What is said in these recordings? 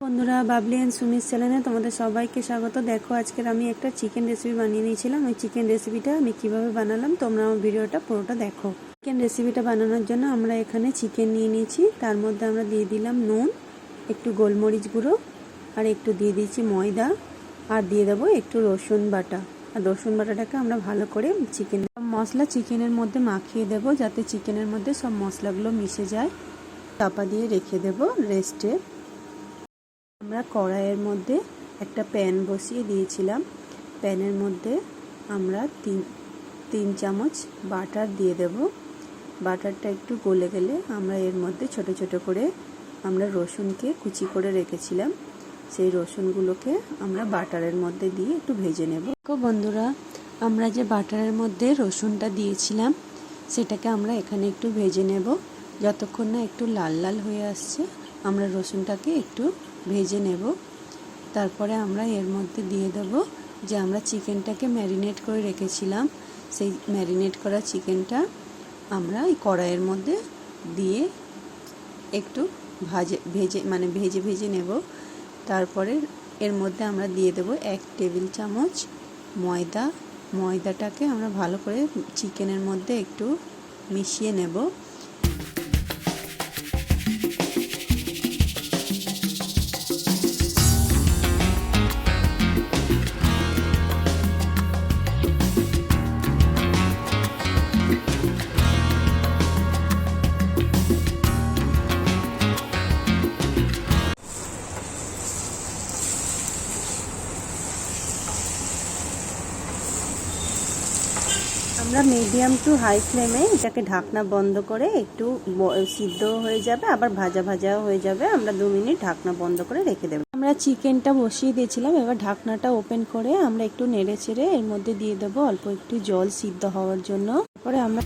বন্ধুরা, বাবলি অ্যান্ড সুমিস চ্যানেলে তোমাদের সবাইকে স্বাগত। দেখো, আজকের আমি একটা চিকেন রেসিপি বানিয়ে নিয়েছিলাম। ওই চিকেন রেসিপিটা আমি কিভাবে বানালাম তোমরা আমার ভিডিওটা পুরোটা দেখো। চিকেন রেসিপিটা বানানোর জন্য আমরা এখানে চিকেন নিয়ে নিয়েছি। তার মধ্যে আমরা দিয়ে দিলাম নুন, একটু গোলমরিচ গুঁড়ো, আর একটু দিয়ে দিয়েছি ময়দা, আর দিয়ে দেবো একটু রসুন বাটা। আর রসুন বাটাটাকে আমরা ভালো করে মশলা চিকেনের মধ্যে মাখিয়ে দেবো, যাতে চিকেনের মধ্যে সব মশলাগুলো মিশে যায়। চাপা দিয়ে রেখে দেবো রেস্টে। আমরা কড়াইয়ের মধ্যে একটা প্যান বসিয়ে দিয়েছিলাম। প্যানের মধ্যে আমরা তিন চামচ বাটার দিয়ে দেব। বাটারটা একটু গলে গেলে আমরা এর মধ্যে ছোট ছোট করে আমরা রসুনকে কুচি করে রেখেছিলাম, সেই রসুনগুলোকে আমরা বাটারের মধ্যে দিয়ে একটু ভেজে নেব। বন্ধুরা, আমরা যে বাটারের মধ্যে রসুনটা দিয়েছিলাম সেটাকে আমরা এখানে একটু ভেজে নেব। যতক্ষণ না একটু লাল লাল হয়ে আসছে আমরা রসুনটাকে একটু ভেজে নেব। তারপরে আমরা এর মধ্যে দিয়ে দেব যে আমরা চিকেনটাকে ম্যারিনেট করে রেখেছিলাম, সেই ম্যারিনেট করা চিকেনটা আমরা এই কড়াইয়ের মধ্যে দিয়ে একটু ভেজে ভেজে নেব। তারপরে এর মধ্যে আমরা দিয়ে দেব 1 টেবিল চামচ ময়দা। ময়দাটাকে আমরা ভালো করে চিকেনের মধ্যে একটু মিশিয়ে নেব। আমরা মিডিয়াম টু হাই ফ্লেমে এটাকে ঢাকনা বন্ধ করে একটু সিদ্ধ হয়ে যাবে, আবার ভাজা ভাজাও হয়ে যাবে। আমরা 2 মিনিট ঢাকনা বন্ধ করে রেখে দেবো। আমরা চিকেনটা বসিয়ে দিয়েছিলাম, এবার ঢাকনাটা ওপেন করে আমরা একটু নেড়ে চেড়ে এর মধ্যে দিয়ে দেবো অল্প একটু জল সিদ্ধ হওয়ার জন্য। তারপরে আমরা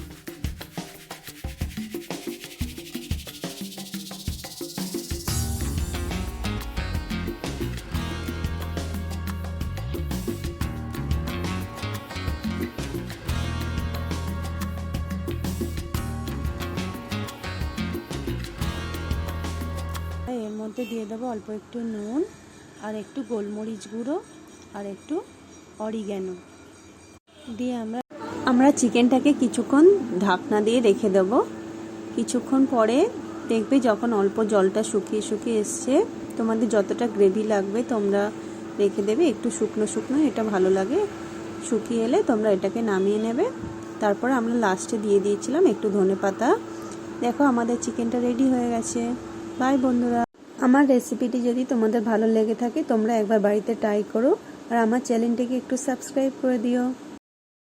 এর মধ্যে দিয়ে দেবো অল্প একটু নুন, আর একটু গোলমরিচ গুঁড়ো, আর একটু অরিগ্যানো দিয়ে আমরা চিকেনটাকে কিছুক্ষণ ঢাকনা দিয়ে রেখে দেবো। কিছুক্ষণ পরে দেখবে যখন অল্প জলটা শুকিয়ে শুকিয়ে এসছে, তোমাদের যতটা গ্রেভি লাগবে তোমরা রেখে দেবে। একটু শুকনো শুকনো এটা ভালো লাগে। শুকিয়ে এলে তোমরা এটাকে নামিয়ে নেবে। তারপরে আমরা লাস্টে দিয়ে দিয়েছিলাম একটু ধনেপাতা। দেখো, আমাদের চিকেনটা রেডি হয়ে গেছে। বাই বন্ধুরা, আমার রেসিপিটি যদি তোমাদের ভালো লেগে থাকে তোমরা একবার বাড়িতে ট্রাই করো, আর আমার চ্যানেলটিকে একটু সাবস্ক্রাইব করে দিও।